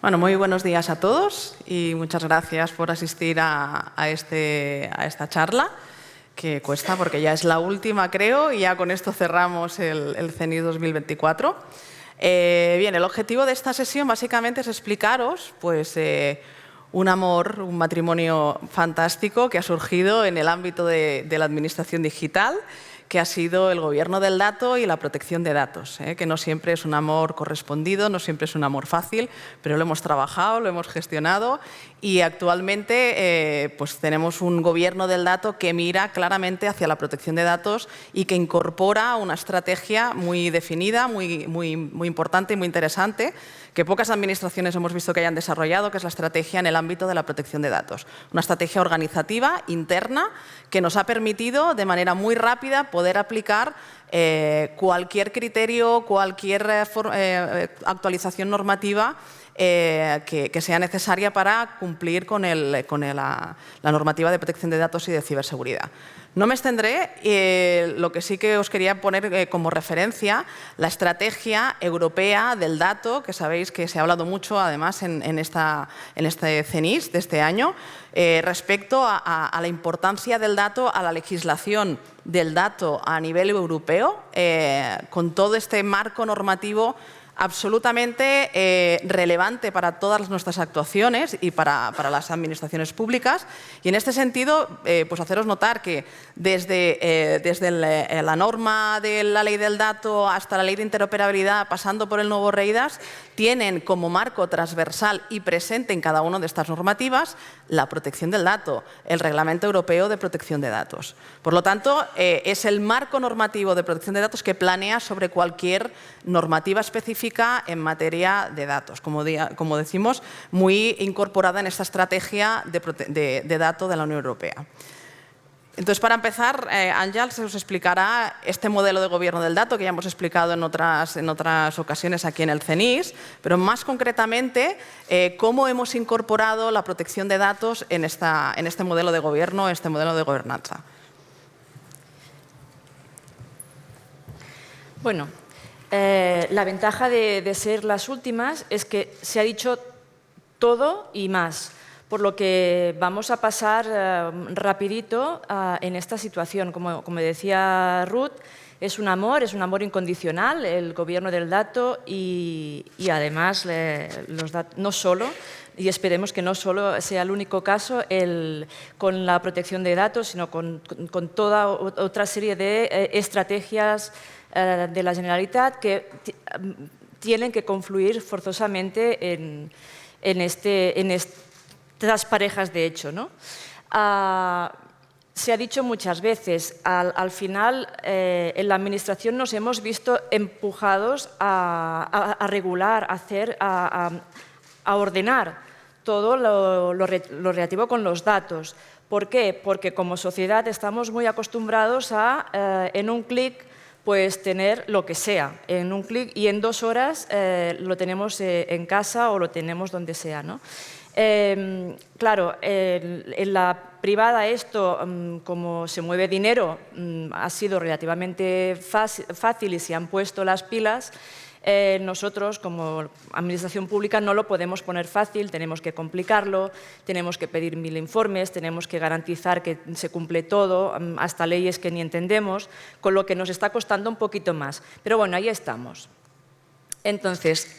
Bueno, muy buenos días a todos y muchas gracias por asistir a esta charla, que cuesta porque ya es la última, creo, y ya con esto cerramos el CENIS 2024. Bien, el objetivo de esta sesión básicamente es explicaros pues, un amor, un matrimonio fantástico que ha surgido en el ámbito de la administración digital, que ha sido el gobierno del dato y la protección de datos, que no siempre es un amor correspondido, no siempre es un amor fácil, pero lo hemos trabajado, lo hemos gestionado y actualmente pues tenemos un gobierno del dato que mira claramente hacia la protección de datos y que incorpora una estrategia muy definida, muy importante y muy interesante, que pocas administraciones hemos visto que hayan desarrollado, que es la estrategia en el ámbito de la protección de datos. Una estrategia organizativa, interna, que nos ha permitido de manera muy rápida poder aplicar cualquier criterio, cualquier actualización normativa que sea necesaria para cumplir con la normativa de protección de datos y de ciberseguridad. No me extendré, lo que sí que os quería poner como referencia, la estrategia europea del dato, que sabéis que se ha hablado mucho además en este CENIS de este año, respecto a la importancia del dato, a la legislación del dato a nivel europeo, con todo este marco normativo absolutamente relevante para todas nuestras actuaciones y para las administraciones públicas. Y en este sentido, pues haceros notar que desde la norma de la ley del dato hasta la ley de interoperabilidad, pasando por el nuevo REIDAS, tienen como marco transversal y presente en cada una de estas normativas la protección del dato, el Reglamento Europeo de Protección de Datos. Por lo tanto, es el marco normativo de protección de datos que planea sobre cualquier normativa específica en materia de datos, como decimos, muy incorporada en esta estrategia de datos de la Unión Europea. Entonces, para empezar, Àngels os explicará este modelo de gobierno del dato que ya hemos explicado en otras ocasiones aquí en el CENIS, pero más concretamente cómo hemos incorporado la protección de datos en este modelo de gobierno, este modelo de gobernanza. Bueno, la ventaja de ser las últimas es que se ha dicho todo y más, por lo que vamos a pasar rapidito en esta situación. Como decía Ruth, es un amor incondicional el gobierno del dato y además los datos, no solo, y esperemos que no solo sea el único caso con la protección de datos, sino con toda otra serie de estrategias de la Generalitat que tienen que confluir forzosamente en estas parejas de hecho, ¿no? Se ha dicho muchas veces, al final en la Administración nos hemos visto empujados a regular, a ordenar todo lo relativo con los datos. ¿Por qué? Porque como sociedad estamos muy acostumbrados a, en un clic, pues tener lo que sea, en un clic y en 2 horas lo tenemos en casa o lo tenemos donde sea, ¿no? Claro, en la privada esto, como se mueve dinero, ha sido relativamente fácil y se han puesto las pilas. Nosotros, como administración pública, no lo podemos poner fácil, tenemos que complicarlo, tenemos que pedir 1000 informes, tenemos que garantizar que se cumple todo, hasta leyes que ni entendemos, con lo que nos está costando un poquito más. Pero bueno, ahí estamos. Entonces,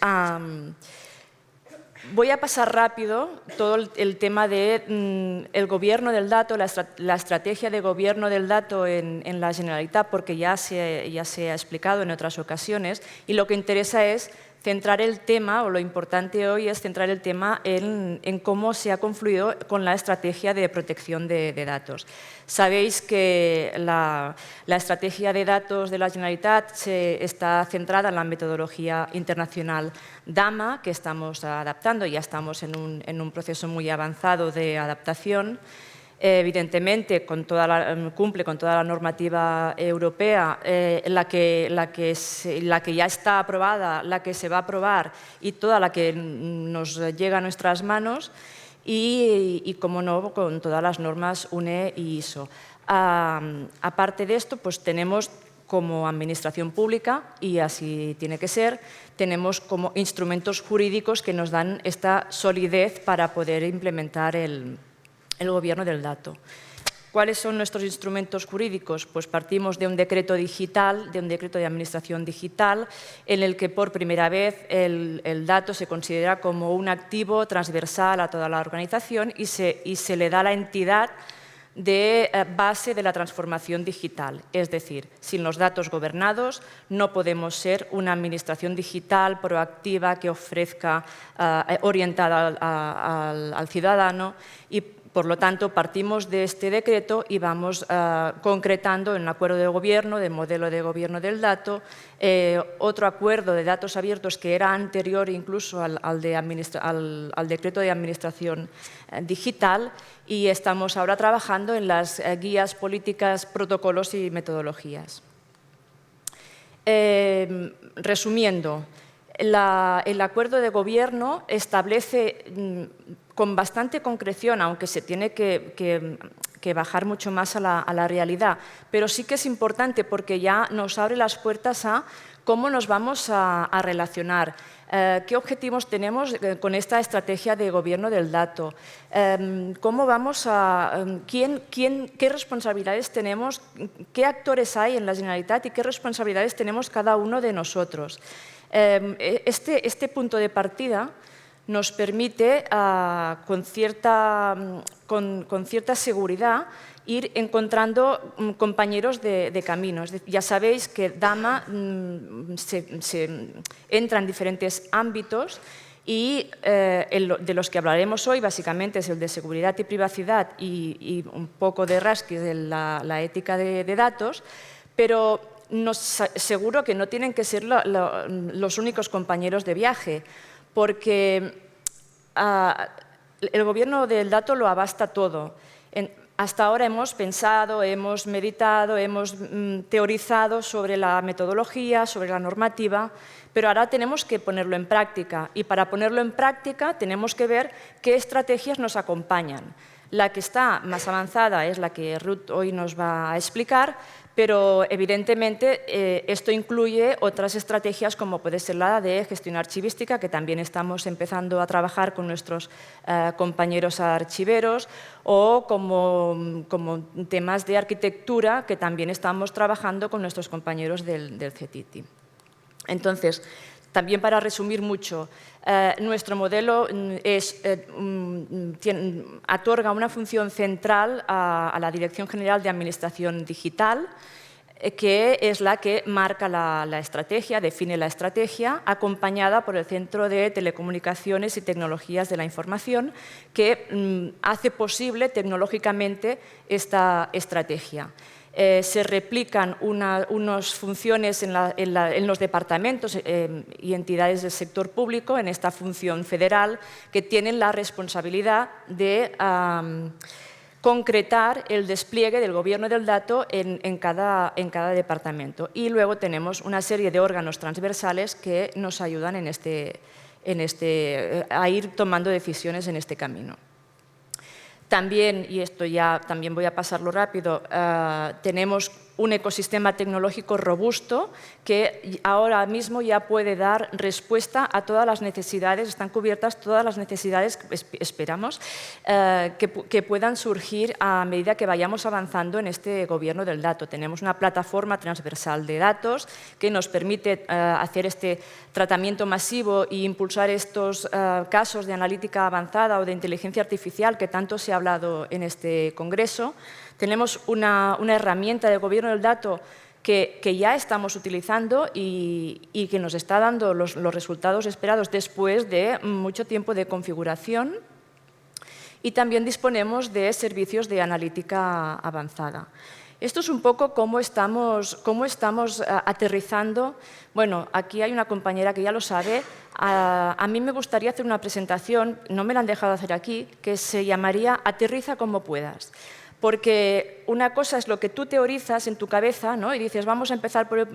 voy a pasar rápido todo el tema del gobierno del dato, la estrategia de gobierno del dato en la Generalitat, porque ya se ha explicado en otras ocasiones, y lo que interesa es centrar el tema, o lo importante hoy es centrar el tema en cómo se ha confluido con la estrategia de protección de datos. Sabéis que la estrategia de datos de la Generalitat está centrada en la metodología internacional DAMA, que estamos adaptando, ya estamos en un proceso muy avanzado de adaptación. Evidentemente, cumple con toda la normativa europea, la que ya está aprobada, la que se va a aprobar y toda la que nos llega a nuestras manos y como no, con todas las normas UNE y ISO. Aparte de esto, pues tenemos como administración pública, y así tiene que ser, tenemos como instrumentos jurídicos que nos dan esta solidez para poder implementar el gobierno del dato. ¿Cuáles son nuestros instrumentos jurídicos? Pues partimos de un decreto digital, de un decreto de administración digital, en el que por primera vez el dato se considera como un activo transversal a toda la organización y se le da la entidad de base de la transformación digital. Es decir, sin los datos gobernados no podemos ser una administración digital proactiva que ofrezca, orientada al ciudadano, y por lo tanto partimos de este decreto y vamos concretando en un acuerdo de gobierno, de modelo de gobierno del dato, otro acuerdo de datos abiertos que era anterior incluso al decreto de administración digital, y estamos ahora trabajando en las guías políticas, protocolos y metodologías. Resumiendo, el acuerdo de gobierno establece con bastante concreción, aunque se tiene que bajar mucho más a la realidad, pero sí que es importante porque ya nos abre las puertas a cómo nos vamos a relacionar, qué objetivos tenemos con esta estrategia de gobierno del dato, cómo vamos qué responsabilidades tenemos, qué actores hay en la Generalitat y qué responsabilidades tenemos cada uno de nosotros. Este punto de partida nos permite con cierta seguridad ir encontrando compañeros de camino. Ya sabéis que DAMA se entra en diferentes ámbitos y de los que hablaremos hoy básicamente es el de seguridad y privacidad y un poco de rasquis de la ética de datos, pero seguro que no tienen que ser los únicos compañeros de viaje, porque el gobierno del dato lo abasta todo. Hasta ahora hemos pensado, hemos meditado, hemos teorizado sobre la metodología, sobre la normativa, pero ahora tenemos que ponerlo en práctica, y para ponerlo en práctica tenemos que ver qué estrategias nos acompañan. La que está más avanzada es la que Ruth hoy nos va a explicar, pero evidentemente esto incluye otras estrategias como puede ser la de gestión archivística, que también estamos empezando a trabajar con nuestros compañeros archiveros, o como temas de arquitectura que también estamos trabajando con nuestros compañeros del CETITI. Entonces, también para resumir mucho, nuestro modelo otorga una función central a la Dirección General de Administración Digital, que es la que marca la estrategia, define la estrategia, acompañada por el Centro de Telecomunicaciones y Tecnologías de la Información, que hace posible tecnológicamente esta estrategia. Se replican unas funciones en los departamentos y entidades del sector público, en esta función federal, que tienen la responsabilidad de concretar el despliegue del gobierno del dato en cada departamento. Y luego tenemos una serie de órganos transversales que nos ayudan a ir tomando decisiones en este camino. También, y esto ya también voy a pasarlo rápido, tenemos un ecosistema tecnológico robusto que ahora mismo ya puede dar respuesta a todas las necesidades, están cubiertas todas las necesidades, esperamos, que puedan surgir a medida que vayamos avanzando en este gobierno del dato. Tenemos una plataforma transversal de datos que nos permite hacer este tratamiento masivo e impulsar estos casos de analítica avanzada o de inteligencia artificial que tanto se ha hablado en este congreso. Tenemos una herramienta de gobierno del dato que ya estamos utilizando y que nos está dando los resultados esperados después de mucho tiempo de configuración. Y también disponemos de servicios de analítica avanzada. Esto es un poco cómo estamos aterrizando. Bueno, aquí hay una compañera que ya lo sabe. A mí me gustaría hacer una presentación, no me la han dejado hacer aquí, que se llamaría Aterriza como puedas, porque una cosa es lo que tú teorizas en tu cabeza, ¿no? Y dices, vamos a empezar por el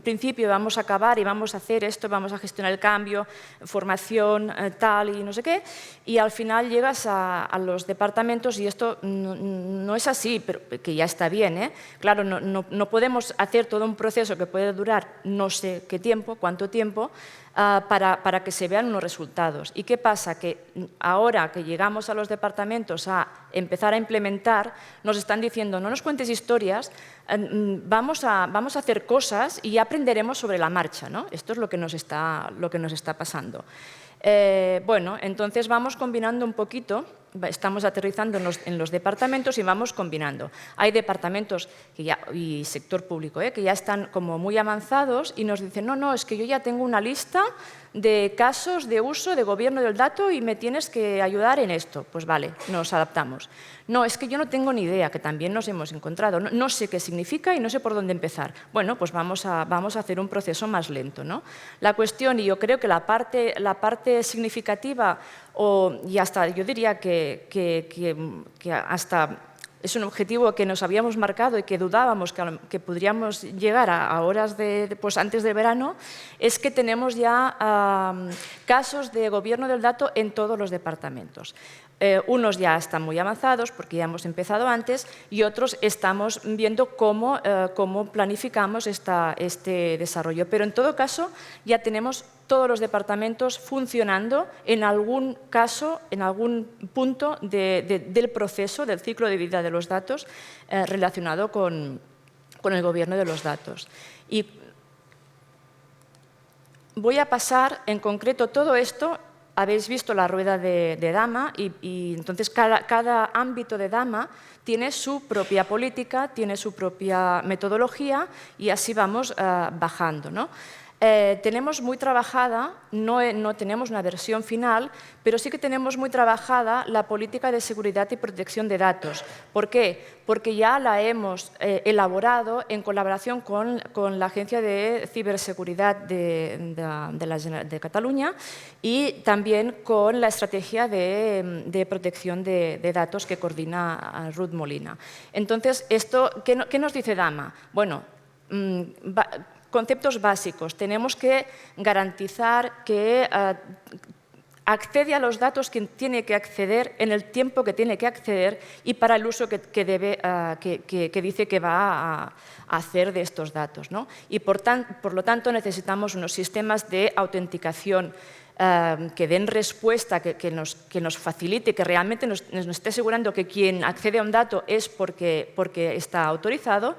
principio, vamos a acabar y vamos a hacer esto, vamos a gestionar el cambio, formación, tal y no sé qué, y al final llegas a los departamentos y esto no es así, pero que ya está bien, ¿eh? Claro, no podemos hacer todo un proceso que puede durar no sé qué tiempo, cuánto tiempo, para que se vean unos resultados. ¿Y qué pasa? Que ahora que llegamos a los departamentos a empezar a implementar, nos están diciendo, no nos cuentes historias, vamos a hacer cosas y aprenderemos sobre la marcha, ¿no? Esto es lo que nos está pasando. Bueno, entonces vamos combinando un poquito, estamos aterrizando en los departamentos y vamos combinando. Hay departamentos y sector público que ya están como muy avanzados y nos dicen, no, es que yo ya tengo una lista de casos de uso de gobierno del dato y me tienes que ayudar en esto. Pues vale, nos adaptamos. No, es que yo no tengo ni idea, que también nos hemos encontrado. No sé qué significa y no sé por dónde empezar. Bueno, pues vamos a hacer un proceso más lento, ¿no? La cuestión, y yo creo que la parte significativa, y hasta yo diría que hasta es un objetivo que nos habíamos marcado y que dudábamos que podríamos llegar a horas pues antes de verano, es que tenemos ya casos de gobierno del dato en todos los departamentos. Unos ya están muy avanzados porque ya hemos empezado antes y otros estamos viendo cómo planificamos este desarrollo. Pero en todo caso ya tenemos todos los departamentos funcionando en algún caso, en algún punto del proceso, del ciclo de vida de los datos relacionado con el gobierno de los datos. Y voy a pasar en concreto todo esto. Habéis visto la rueda de Dama y entonces cada ámbito de Dama tiene su propia política, tiene su propia metodología y así vamos bajando, ¿no? Tenemos muy trabajada, no tenemos una versión final, pero sí que tenemos muy trabajada la política de seguridad y protección de datos. ¿Por qué? Porque ya la hemos elaborado en colaboración con la Agencia de Ciberseguridad de Cataluña y también con la estrategia de protección de datos que coordina Ruth Molina. Entonces, ¿qué nos dice Dama? Bueno, conceptos básicos. Tenemos que garantizar que accede a los datos quien tiene que acceder en el tiempo que tiene que acceder y para el uso que dice que va a hacer de estos datos, ¿no? Y por lo tanto necesitamos unos sistemas de autenticación que den respuesta, que nos facilite, que realmente nos esté asegurando que quien accede a un dato es porque está autorizado,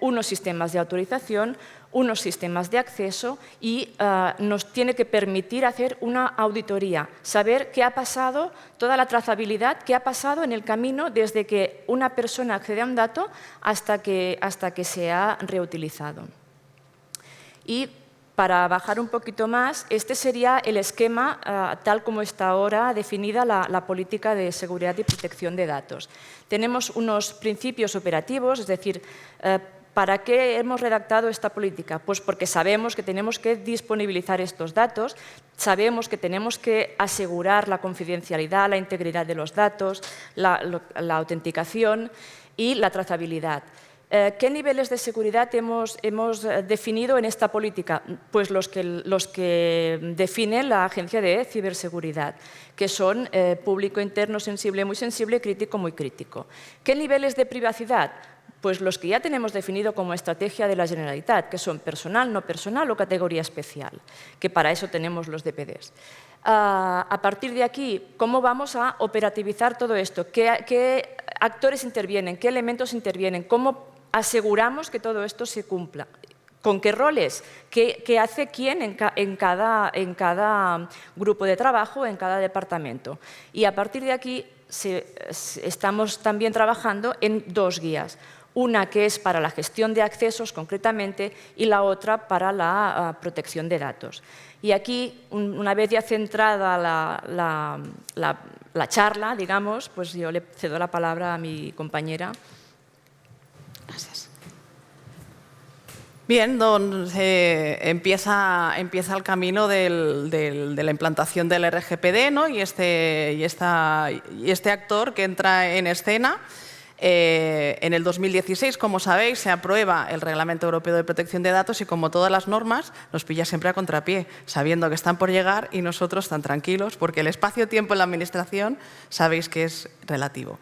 unos sistemas de autorización, unos sistemas de acceso y nos tiene que permitir hacer una auditoría, saber qué ha pasado, toda la trazabilidad, qué ha pasado en el camino desde que una persona accede a un dato hasta que se ha reutilizado. Y para bajar un poquito más, este sería el esquema tal como está ahora definida la política de seguridad y protección de datos. Tenemos unos principios operativos, es decir, ¿para qué hemos redactado esta política? Pues porque sabemos que tenemos que disponibilizar estos datos, sabemos que tenemos que asegurar la confidencialidad, la integridad de los datos, la autenticación y la trazabilidad. ¿Qué niveles de seguridad hemos definido en esta política? Pues los que define la Agencia de Ciberseguridad, que son público, interno, sensible, muy sensible, crítico, muy crítico. ¿Qué niveles de privacidad? Pues los que ya tenemos definido como estrategia de la Generalitat, que son personal, no personal o categoría especial, que para eso tenemos los DPDs. A partir de aquí, ¿cómo vamos a operativizar todo esto? ¿Qué actores intervienen? ¿Qué elementos intervienen? ¿Cómo aseguramos que todo esto se cumpla? ¿Con qué roles? ¿Qué hace quién en cada grupo de trabajo, en cada departamento? Y a partir de aquí estamos también trabajando en dos guías. Una que es para la gestión de accesos concretamente y la otra para la protección de datos. Y aquí, una vez ya centrada la charla, digamos, pues yo le cedo la palabra a mi compañera. Gracias. Bien, empieza el camino de la implantación del RGPD, ¿no? y este actor que entra en escena. En el 2016, como sabéis, se aprueba el Reglamento Europeo de Protección de Datos y, como todas las normas, nos pilla siempre a contrapié, sabiendo que están por llegar y nosotros tan tranquilos, porque el espacio-tiempo en la Administración sabéis que es relativo.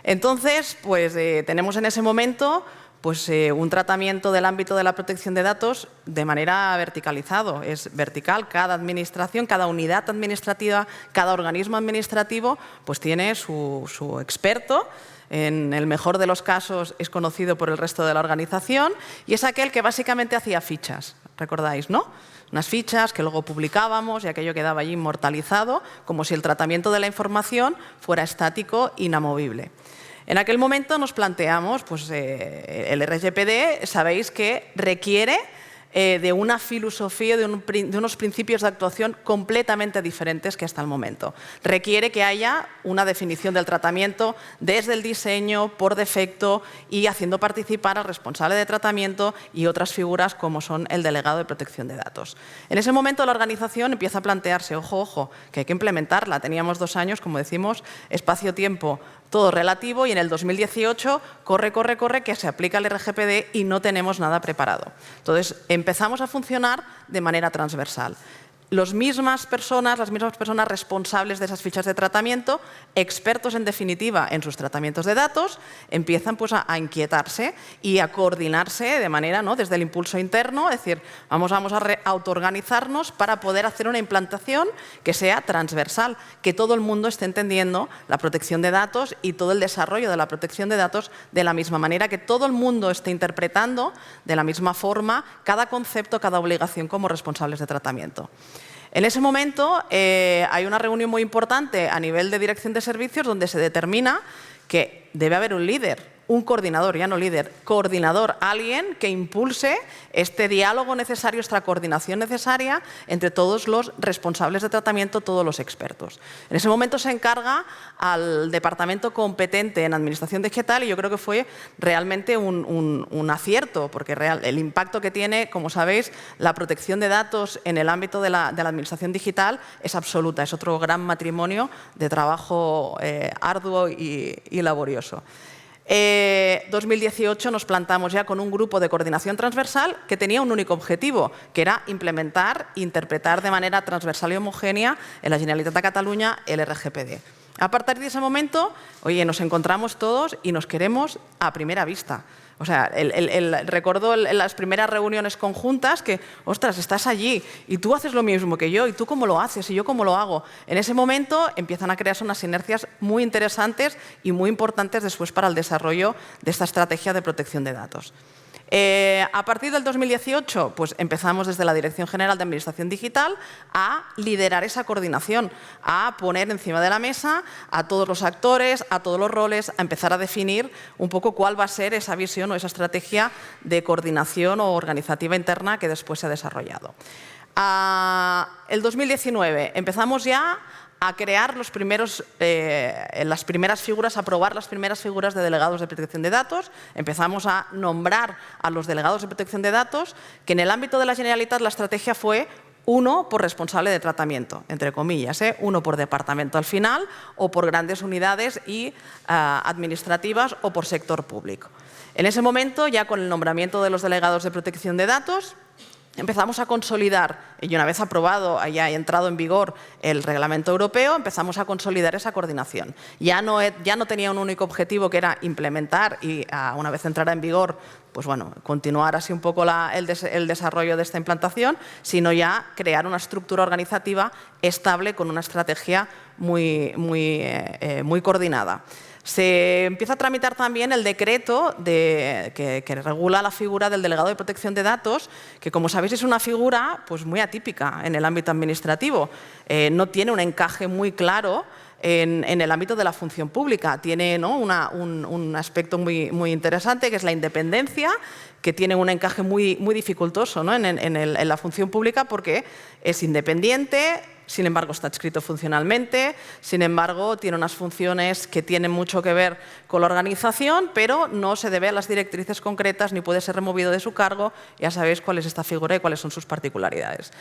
Entonces, pues tenemos en ese momento un tratamiento del ámbito de la protección de datos de manera verticalizado. Es vertical, cada administración, cada unidad administrativa, cada organismo administrativo pues tiene su experto. En el mejor de los casos es conocido por el resto de la organización y es aquel que básicamente hacía fichas, ¿recordáis, no? Unas fichas que luego publicábamos y aquello quedaba allí inmortalizado, como si el tratamiento de la información fuera estático, inamovible. En aquel momento nos planteamos, el RGPD, sabéis que requiere de una filosofía, de unos principios de actuación completamente diferentes que hasta el momento. Requiere que haya una definición del tratamiento desde el diseño, por defecto y haciendo participar al responsable de tratamiento y otras figuras como son el delegado de protección de datos. En ese momento la organización empieza a plantearse, ojo, que hay que implementarla. Teníamos 2 años, como decimos, espacio-tiempo, todo relativo, y en el 2018 corre, que se aplica el RGPD y no tenemos nada preparado. Entonces, empezamos a funcionar de manera transversal. Las mismas personas responsables de esas fichas de tratamiento, expertos en definitiva en sus tratamientos de datos, empiezan a inquietarse y a coordinarse de manera, desde el impulso interno, es decir, vamos a autoorganizarnos para poder hacer una implantación que sea transversal, que todo el mundo esté entendiendo la protección de datos y todo el desarrollo de la protección de datos de la misma manera, que todo el mundo esté interpretando de la misma forma cada concepto, cada obligación como responsables de tratamiento. En ese momento hay una reunión muy importante a nivel de dirección de servicios donde se determina que debe haber un líder, un coordinador, ya no líder, coordinador, alguien que impulse este diálogo necesario, esta coordinación necesaria entre todos los responsables de tratamiento, todos los expertos. En ese momento se encarga al departamento competente en administración digital y yo creo que fue realmente un acierto, porque el impacto que tiene, como sabéis, la protección de datos en el ámbito de la administración digital es absoluta, es otro gran matrimonio de trabajo arduo y laborioso. 2018 nos plantamos ya con un grupo de coordinación transversal que tenía un único objetivo, que era implementar e interpretar de manera transversal y homogénea en la Generalitat de Cataluña el RGPD. A partir de ese momento, nos encontramos todos y nos queremos a primera vista. O sea, recuerdo en las primeras reuniones conjuntas que, ostras, estás allí y tú haces lo mismo que yo y tú cómo lo haces y yo cómo lo hago. En ese momento empiezan a crearse unas sinergias muy interesantes y muy importantes después para el desarrollo de esta estrategia de protección de datos. A partir del 2018, empezamos desde la Dirección General de Administración Digital a liderar esa coordinación, a poner encima de la mesa a todos los actores, a todos los roles, a empezar a definir un poco cuál va a ser esa visión o esa estrategia de coordinación o organizativa interna que después se ha desarrollado. El 2019 empezamos ya a crear las primeras figuras, a aprobar las primeras figuras de delegados de protección de datos. Empezamos a nombrar a los delegados de protección de datos, que en el ámbito de la Generalitat la estrategia fue 1 por responsable de tratamiento, entre comillas, 1 por departamento al final, o por grandes unidades administrativas o por sector público. En ese momento, ya con el nombramiento de los delegados de protección de datos, empezamos a consolidar, y una vez aprobado, haya entrado en vigor el Reglamento Europeo, empezamos a consolidar esa coordinación. Ya no tenía un único objetivo, que era implementar y, una vez entrara en vigor, continuar así un poco el desarrollo de esta implantación, sino ya crear una estructura organizativa estable con una estrategia muy coordinada. Se empieza a tramitar también el decreto que regula la figura del delegado de protección de datos, que, como sabéis, es una figura muy atípica en el ámbito administrativo. No tiene un encaje muy claro en el ámbito de la función pública. Tiene un aspecto muy interesante, que es la independencia, que tiene un encaje muy dificultoso en la función pública, porque es independiente, sin embargo está adscrito funcionalmente, sin embargo tiene unas funciones que tienen mucho que ver con la organización, pero no se debe a las directrices concretas ni puede ser removido de su cargo. Ya sabéis cuál es esta figura y cuáles son sus particularidades.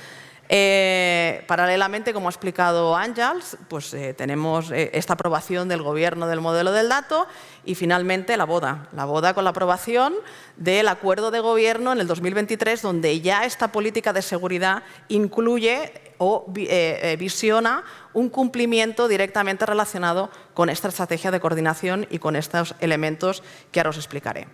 Paralelamente, como ha explicado Àngels, pues, tenemos esta aprobación del Gobierno del modelo del dato y finalmente la boda con la aprobación del acuerdo de gobierno en el 2023, donde ya esta política de seguridad incluye o visiona un cumplimiento directamente relacionado con esta estrategia de coordinación y con estos elementos que ahora os explicaré.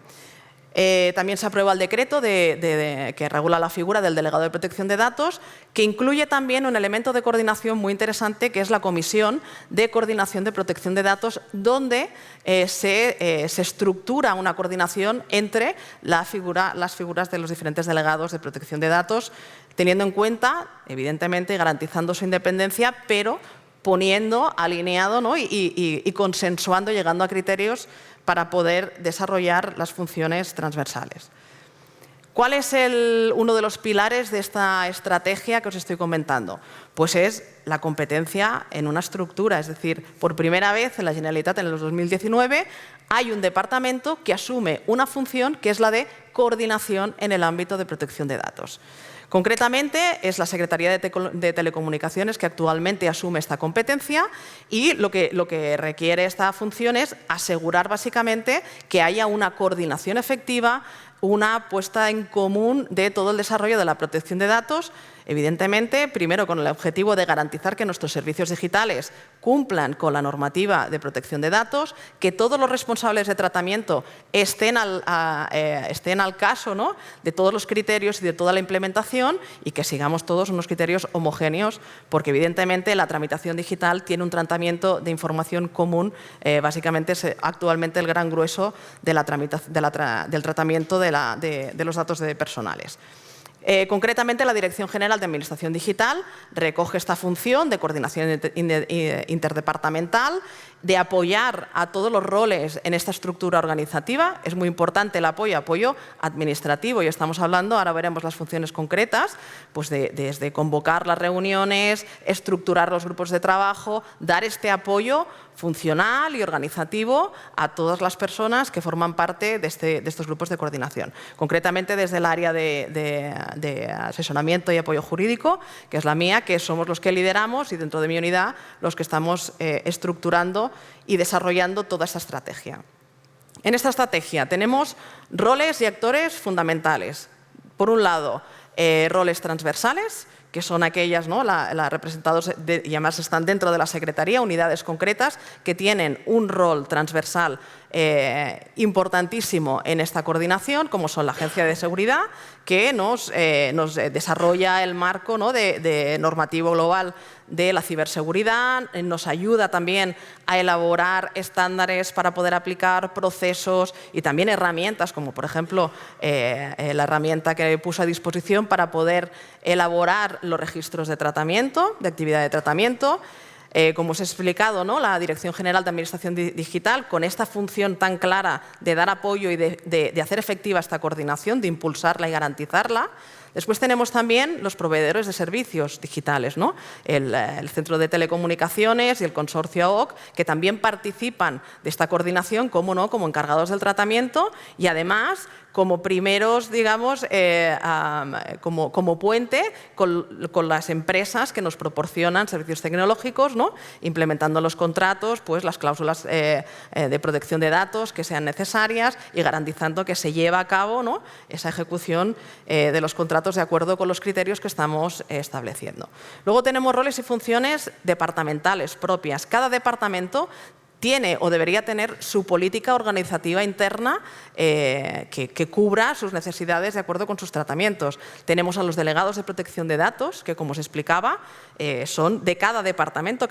También se aprueba el decreto que regula la figura del delegado de protección de datos, que incluye también un elemento de coordinación muy interesante, que es la Comisión de Coordinación de Protección de Datos, donde se estructura una coordinación entre las figuras de los diferentes delegados de protección de datos, teniendo en cuenta, evidentemente, y garantizando su independencia, pero poniendo, alineado, ¿no? y consensuando, llegando a criterios para poder desarrollar las funciones transversales. ¿Cuál es uno de los pilares de esta estrategia que os estoy comentando? Pues es la competencia en una estructura, es decir, por primera vez en la Generalitat en el 2019 hay un departamento que asume una función que es la de coordinación en el ámbito de protección de datos. Concretamente, es la Secretaría de Telecomunicaciones que actualmente asume esta competencia y lo que requiere esta función es asegurar básicamente que haya una coordinación efectiva, una puesta en común de todo el desarrollo de la protección de datos, evidentemente, primero con el objetivo de garantizar que nuestros servicios digitales cumplan con la normativa de protección de datos, que todos los responsables de tratamiento estén al caso, ¿no? de todos los criterios y de toda la implementación y que sigamos todos unos criterios homogéneos, porque evidentemente la tramitación digital tiene un tratamiento de información común, básicamente es actualmente el gran grueso del tratamiento de los datos personales. Concretamente, la Dirección General de Administración Digital recoge esta función de coordinación interdepartamental, de apoyar a todos los roles en esta estructura organizativa. Es muy importante el apoyo administrativo, y estamos hablando, ahora veremos las funciones concretas, pues desde convocar las reuniones, estructurar los grupos de trabajo, dar este apoyo funcional y organizativo a todas las personas que forman parte de estos grupos de coordinación. Concretamente desde el área de asesoramiento y apoyo jurídico, que es la mía, que somos los que lideramos y dentro de mi unidad los que estamos estructurando y desarrollando toda esta estrategia. En esta estrategia tenemos roles y actores fundamentales. Por un lado, roles transversales, que son aquellas, ¿no? representados y además están dentro de la Secretaría, unidades concretas que tienen un rol transversal importantísimo en esta coordinación, como son la Agencia de Seguridad, que nos desarrolla el marco, ¿no? de normativo global de la ciberseguridad, nos ayuda también a elaborar estándares para poder aplicar procesos y también herramientas, como por ejemplo la herramienta que puso a disposición para poder elaborar los registros de tratamiento, de actividad de tratamiento. Como os he explicado, ¿no? La Dirección General de Administración Digital, con esta función tan clara de dar apoyo y de hacer efectiva esta coordinación, de impulsarla y garantizarla. Después tenemos también los proveedores de servicios digitales, ¿no? El Centro de Telecomunicaciones y el consorcio AOC, que también participan de esta coordinación, cómo no, como encargados del tratamiento y además como primeros, digamos, como puente con las empresas que nos proporcionan servicios tecnológicos, ¿no? Implementando los contratos, pues las cláusulas de protección de datos que sean necesarias y garantizando que se lleva a cabo, ¿no? esa ejecución de los contratos de acuerdo con los criterios que estamos estableciendo. Luego tenemos roles y funciones departamentales propias. Cada departamento tiene o debería tener su política organizativa interna que cubra sus necesidades de acuerdo con sus tratamientos. Tenemos a los delegados de protección de datos, que como os explicaba, son de cada departamento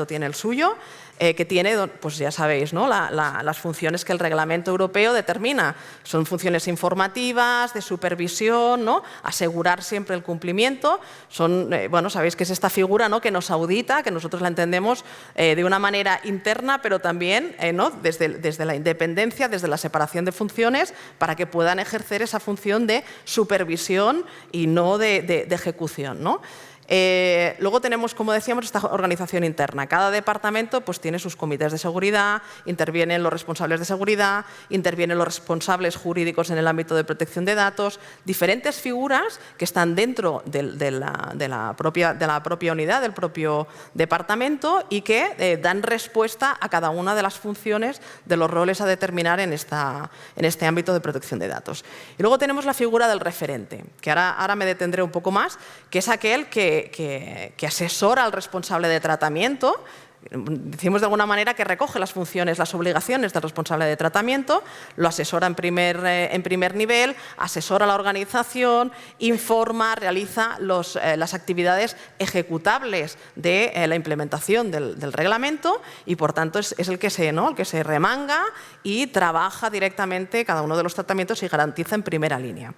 tiene el suyo, que tiene, pues ya sabéis, ¿no? las funciones que el reglamento europeo determina. Son funciones informativas, de supervisión, ¿no? Asegurar siempre el cumplimiento. Son, bueno, sabéis que es esta figura, ¿no? que nos audita, que nosotros la entendemos de una manera interna, pero también ¿no? desde la independencia, desde la separación de funciones, para que puedan ejercer esa función de supervisión y no de ejecución, ¿no? Luego tenemos, como decíamos, esta organización interna. Cada departamento pues, tiene sus comités de seguridad, intervienen los responsables de seguridad, intervienen los responsables jurídicos en el ámbito de protección de datos, diferentes figuras que están dentro de la propia unidad, del propio departamento y que dan respuesta a cada una de las funciones de los roles a determinar en este ámbito de protección de datos. Y luego tenemos la figura del referente, que ahora me detendré un poco más, que es aquel que asesora al responsable de tratamiento. Decimos de alguna manera que recoge las funciones, las obligaciones del responsable de tratamiento, lo asesora en primer nivel, asesora a la organización, informa, realiza las actividades ejecutables de la implementación del reglamento y, por tanto, es el que se remanga y trabaja directamente cada uno de los tratamientos y garantiza en primera línea.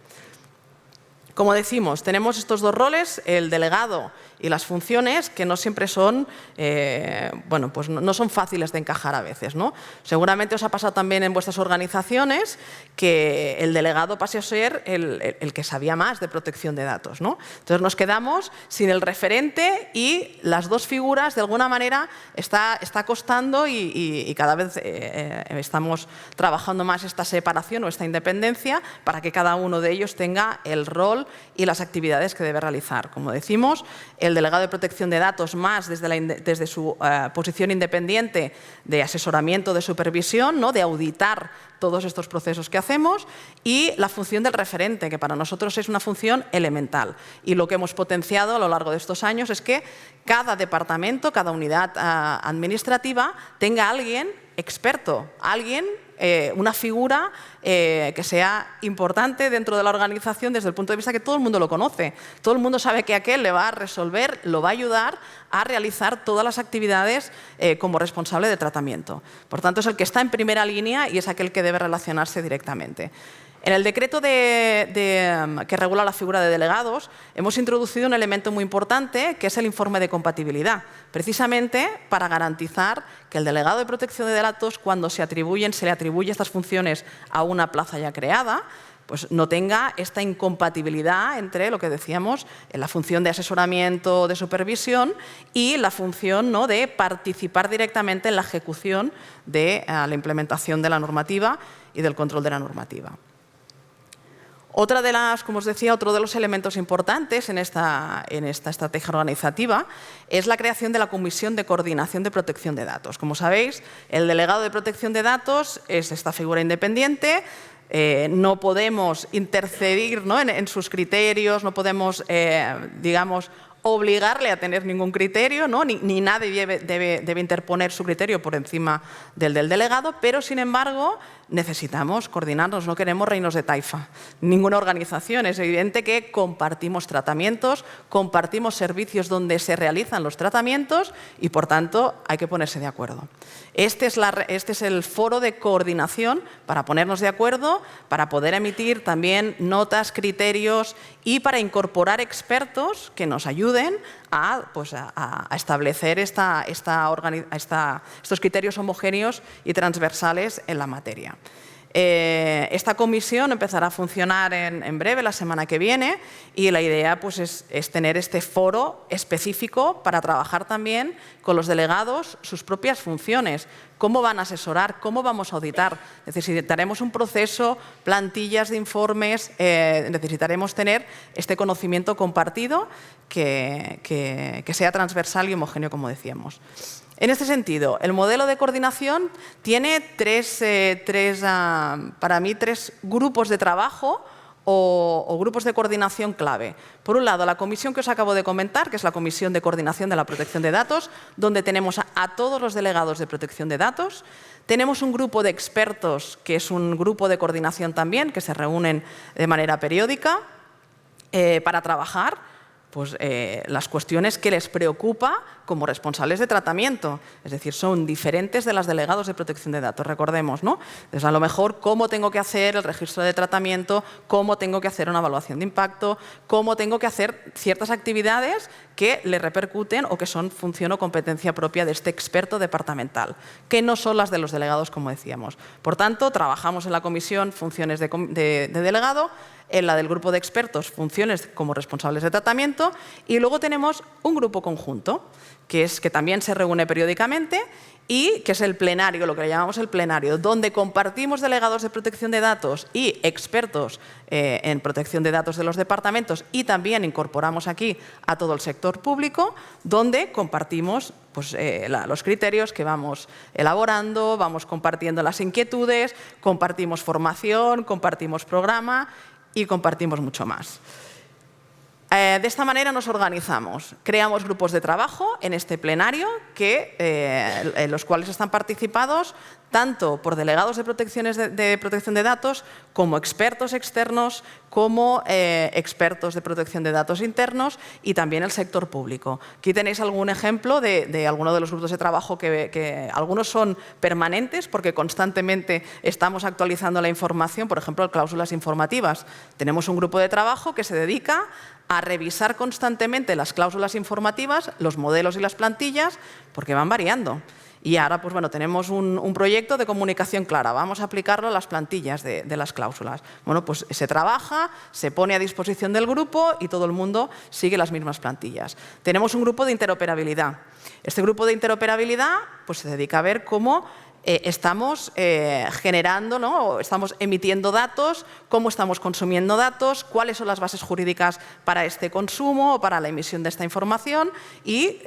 Como decimos, tenemos estos dos roles, el delegado y las funciones, que no siempre son, pues no son fáciles de encajar a veces, ¿no? Seguramente os ha pasado también en vuestras organizaciones que el delegado pase a ser el que sabía más de protección de datos, ¿no? Entonces nos quedamos sin el referente y las dos figuras, de alguna manera, está costando y cada vez estamos trabajando más esta separación o esta independencia para que cada uno de ellos tenga el rol y las actividades que debe realizar. Como decimos, el delegado de protección de datos más desde su posición independiente de asesoramiento, de supervisión, ¿no? De auditar todos estos procesos que hacemos, y la función del referente, que para nosotros es una función elemental. Y lo que hemos potenciado a lo largo de estos años es que cada departamento, cada unidad administrativa tenga alguien experto, una figura que sea importante dentro de la organización desde el punto de vista que todo el mundo lo conoce. Todo el mundo sabe que aquel le va a resolver, lo va a ayudar a realizar todas las actividades como responsable de tratamiento. Por tanto, es el que está en primera línea y es aquel que debe relacionarse directamente. En el decreto que regula la figura de delegados hemos introducido un elemento muy importante, que es el informe de compatibilidad, precisamente para garantizar que el delegado de protección de datos, cuando se le atribuye estas funciones a una plaza ya creada, pues no tenga esta incompatibilidad entre lo que decíamos, la función de asesoramiento, de supervisión y la función, ¿no?, de participar directamente en la ejecución de la implementación de la normativa y del control de la normativa. Como os decía, otro de los elementos importantes en esta estrategia organizativa es la creación de la Comisión de Coordinación de Protección de Datos. Como sabéis, el delegado de protección de datos es esta figura independiente. No podemos intercedir, ¿no?, en sus criterios, no podemos, digamos, obligarle a tener ningún criterio, ¿no? Ni nadie debe interponer su criterio por encima del delegado, pero, sin embargo, necesitamos coordinarnos, no queremos reinos de taifa. Ninguna organización. Es evidente que compartimos tratamientos, compartimos servicios donde se realizan los tratamientos y, por tanto, hay que ponerse de acuerdo. Este es el foro de coordinación para ponernos de acuerdo, para poder emitir también notas, criterios y para incorporar expertos que nos ayuden a establecer estos criterios homogéneos y transversales en la materia. Esta comisión empezará a funcionar en breve, la semana que viene, y la idea pues, es tener este foro específico para trabajar también con los delegados sus propias funciones. ¿Cómo van a asesorar? ¿Cómo vamos a auditar? Necesitaremos un proceso, plantillas de informes, necesitaremos tener este conocimiento compartido que sea transversal y homogéneo, como decíamos. En este sentido, el modelo de coordinación tiene para mí tres grupos de trabajo o grupos de coordinación clave. Por un lado, la comisión que os acabo de comentar, que es la Comisión de Coordinación de la Protección de Datos, donde tenemos a todos los delegados de protección de datos. Tenemos un grupo de expertos, que es un grupo de coordinación también, que se reúnen de manera periódica para trabajar las cuestiones que les preocupa como responsables de tratamiento. Es decir, son diferentes de las delegados de protección de datos, recordemos, ¿no? Entonces, a lo mejor, cómo tengo que hacer el registro de tratamiento, cómo tengo que hacer una evaluación de impacto, cómo tengo que hacer ciertas actividades que le repercuten o que son función o competencia propia de este experto departamental, que no son las de los delegados, como decíamos. Por tanto, trabajamos en la comisión funciones de delegado, en la del grupo de expertos funciones como responsables de tratamiento, y luego tenemos un grupo conjunto, que también se reúne periódicamente y que es el plenario, lo que le llamamos el plenario, donde compartimos delegados de protección de datos y expertos en protección de datos de los departamentos, y también incorporamos aquí a todo el sector público, donde compartimos pues, los criterios que vamos elaborando, vamos compartiendo las inquietudes, compartimos formación, compartimos programa y compartimos mucho más. De esta manera nos organizamos, creamos grupos de trabajo en este plenario, en los cuales están participados tanto por delegados de protección de datos como expertos externos, como expertos de protección de datos internos y también el sector público. Aquí tenéis algún ejemplo de alguno de los grupos de trabajo que algunos son permanentes porque constantemente estamos actualizando la información, por ejemplo, cláusulas informativas. Tenemos un grupo de trabajo que se dedica a revisar constantemente las cláusulas informativas, los modelos y las plantillas, porque van variando. Y ahora pues, bueno, tenemos un proyecto de comunicación clara, vamos a aplicarlo a las plantillas de las cláusulas. Bueno, pues se trabaja, se pone a disposición del grupo y todo el mundo sigue las mismas plantillas. Tenemos un grupo de interoperabilidad. Este grupo de interoperabilidad pues, se dedica a ver cómo estamos generando, ¿no? Estamos emitiendo datos, cómo estamos consumiendo datos, cuáles son las bases jurídicas para este consumo o para la emisión de esta información y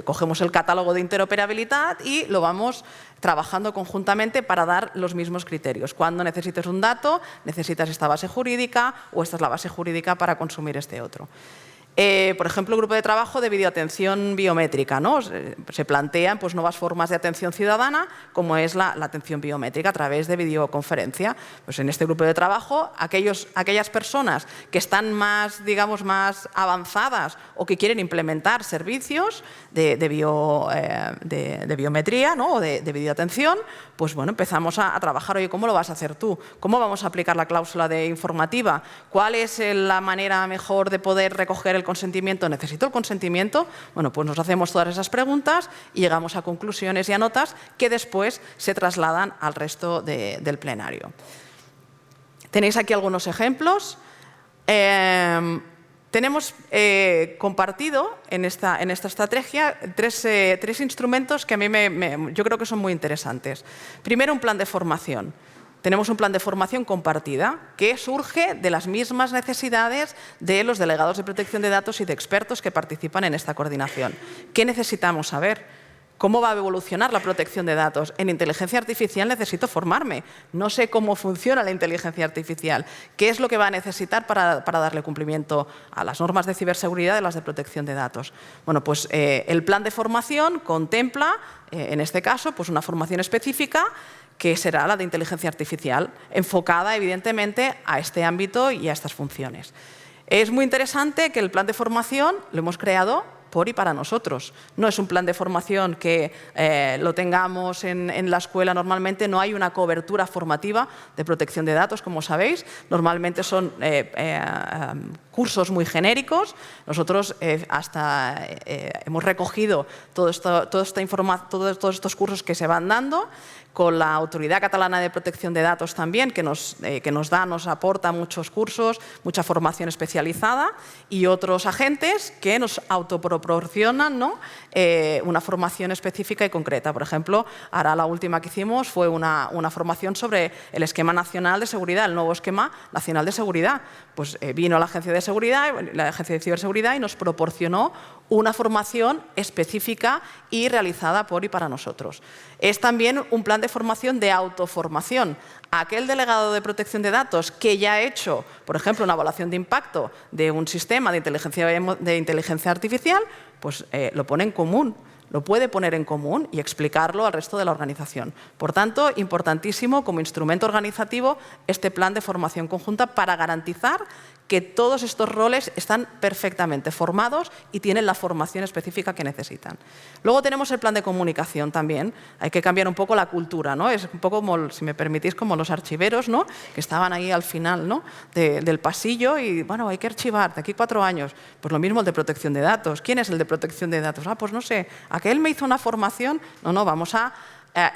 cogemos el catálogo de interoperabilidad y lo vamos trabajando conjuntamente para dar los mismos criterios. Cuando necesites un dato, necesitas esta base jurídica o esta es la base jurídica para consumir este otro. Por ejemplo, el grupo de trabajo de videoatención biométrica, ¿no? Se plantean pues, nuevas formas de atención ciudadana, como es la atención biométrica a través de videoconferencia. Pues en este grupo de trabajo, aquellas personas que están más, digamos, más avanzadas o que quieren implementar servicios de biometría, ¿no? O de videoatención, pues bueno, empezamos a trabajar, oye, ¿cómo lo vas a hacer tú? ¿Cómo vamos a aplicar la cláusula de informativa? ¿Cuál es la manera mejor de poder recoger el consentimiento? ¿Necesito el consentimiento? Bueno, pues nos hacemos todas esas preguntas y llegamos a conclusiones y a notas que después se trasladan al resto del plenario. Tenéis aquí algunos ejemplos. Tenemos compartido en esta estrategia tres instrumentos que a mí yo creo que son muy interesantes. Primero, un plan de formación. Tenemos un plan de formación compartida que surge de las mismas necesidades de los delegados de protección de datos y de expertos que participan en esta coordinación. ¿Qué necesitamos saber? ¿Cómo va a evolucionar la protección de datos? En inteligencia artificial necesito formarme. No sé cómo funciona la inteligencia artificial. ¿Qué es lo que va a necesitar para darle cumplimiento a las normas de ciberseguridad y las de protección de datos? Bueno, pues el plan de formación contempla, en este caso, pues una formación específica que será la de inteligencia artificial, enfocada evidentemente a este ámbito y a estas funciones. Es muy interesante que el plan de formación lo hemos creado por y para nosotros. No es un plan de formación que lo tengamos en la escuela. Normalmente no hay una cobertura formativa de protección de datos, como sabéis. Normalmente son cursos muy genéricos. Nosotros hemos recogido todos estos cursos que se van dando, con la Autoridad Catalana de Protección de Datos también, que nos aporta muchos cursos, mucha formación especializada, y otros agentes que nos autoproporcionan, ¿no? Una formación específica y concreta. Por ejemplo, ahora la última que hicimos fue una formación sobre el Esquema Nacional de Seguridad, el nuevo Esquema Nacional de Seguridad. Pues vino la Agencia de Seguridad, la Agencia de Ciberseguridad, y nos proporcionó una formación específica y realizada por y para nosotros. Es también un plan de formación de autoformación. Aquel delegado de protección de datos que ya ha hecho, por ejemplo, una evaluación de impacto de un sistema de inteligencia artificial, pues lo pone en común. Lo puede poner en común y explicarlo al resto de la organización. Por tanto, importantísimo como instrumento organizativo este plan de formación conjunta para garantizar que todos estos roles están perfectamente formados y tienen la formación específica que necesitan. Luego tenemos el plan de comunicación también. Hay que cambiar un poco la cultura, ¿no? Es un poco, como, si me permitís, como los archiveros, ¿no? Que estaban ahí al final, ¿no? del pasillo y, bueno, hay que archivar de aquí 4 años. Pues lo mismo el de protección de datos. ¿Quién es el de protección de datos? Ah, pues no sé, aquel me hizo una formación. No, vamos a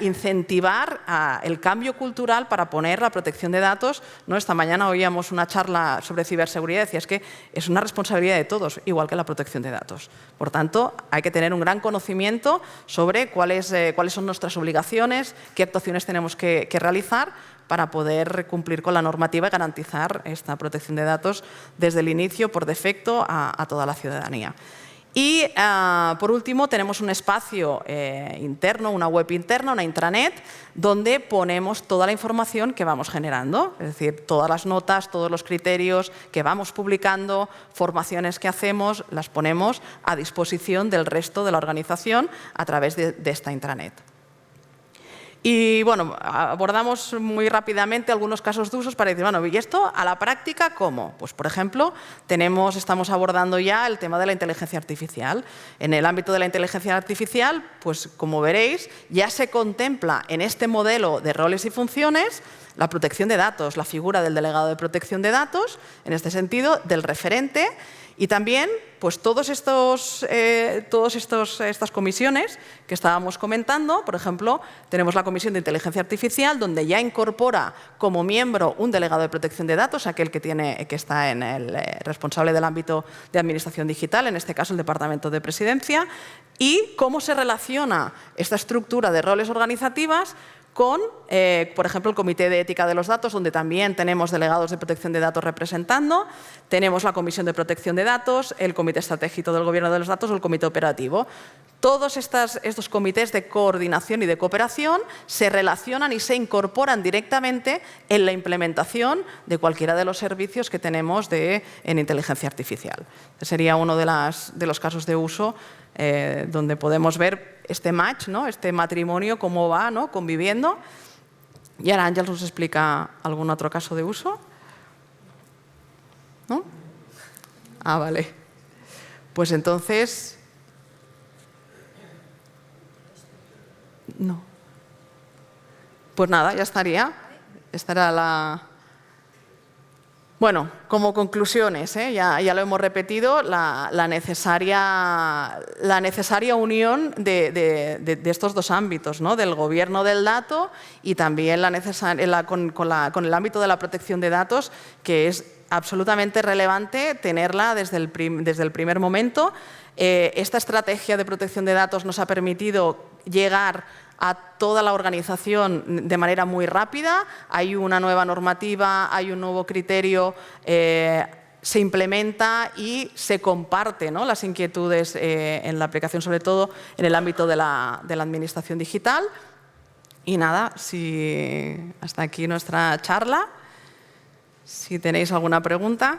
incentivar el cambio cultural para poner la protección de datos, ¿no? Esta mañana oíamos una charla sobre ciberseguridad y decía, es que es una responsabilidad de todos, igual que la protección de datos. Por tanto, hay que tener un gran conocimiento sobre cuáles son nuestras obligaciones, qué actuaciones tenemos que realizar para poder cumplir con la normativa y garantizar esta protección de datos desde el inicio, por defecto, a toda la ciudadanía. Y, por último, tenemos un espacio interno, una web interna, una intranet, donde ponemos toda la información que vamos generando, es decir, todas las notas, todos los criterios que vamos publicando, formaciones que hacemos, las ponemos a disposición del resto de la organización a través de esta intranet. Y bueno, abordamos muy rápidamente algunos casos de usos para decir, bueno, ¿y esto a la práctica cómo? Pues, por ejemplo, estamos abordando ya el tema de la inteligencia artificial. En el ámbito de la inteligencia artificial, pues como veréis, ya se contempla en este modelo de roles y funciones la protección de datos, la figura del delegado de protección de datos, en este sentido, del referente. Y también, pues todas estas comisiones que estábamos comentando, por ejemplo, tenemos la Comisión de Inteligencia Artificial, donde ya incorpora como miembro un delegado de protección de datos, aquel que está en el responsable del ámbito de administración digital, en este caso el Departamento de Presidencia, y cómo se relaciona esta estructura de roles organizativas con, por ejemplo, el Comité de Ética de los Datos, donde también tenemos delegados de protección de datos representando, tenemos la Comisión de Protección de Datos, el Comité Estratégico del Gobierno de los Datos o el Comité Operativo. Todos estos comités de coordinación y de cooperación se relacionan y se incorporan directamente en la implementación de cualquiera de los servicios que tenemos en inteligencia artificial. Este sería uno de los casos de uso donde podemos ver este match, ¿no? Este matrimonio, cómo va, ¿no? Conviviendo. Y ahora Ángels nos explica algún otro caso de uso. ¿No? Ah, vale. Pues entonces... No. Pues nada, ya estaría. Estará la... Bueno, como conclusiones, ya lo hemos repetido, la necesaria unión de estos dos ámbitos, ¿no? Del gobierno del dato y también con el ámbito de la protección de datos, que es absolutamente relevante tenerla desde el primer momento. Esta estrategia de protección de datos nos ha permitido llegar a toda la organización de manera muy rápida. Hay una nueva normativa, hay un nuevo criterio, se implementa y se comparte, ¿no? Las inquietudes en la aplicación, sobre todo en el ámbito de la administración digital. Y nada, hasta aquí nuestra charla. Si tenéis alguna pregunta,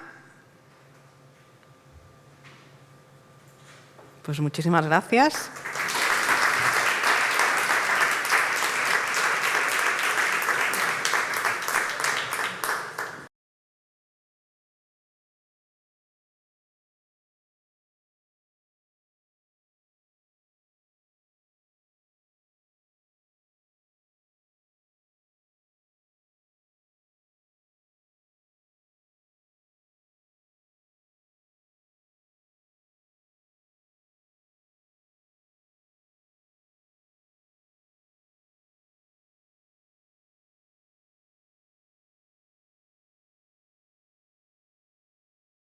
pues muchísimas gracias.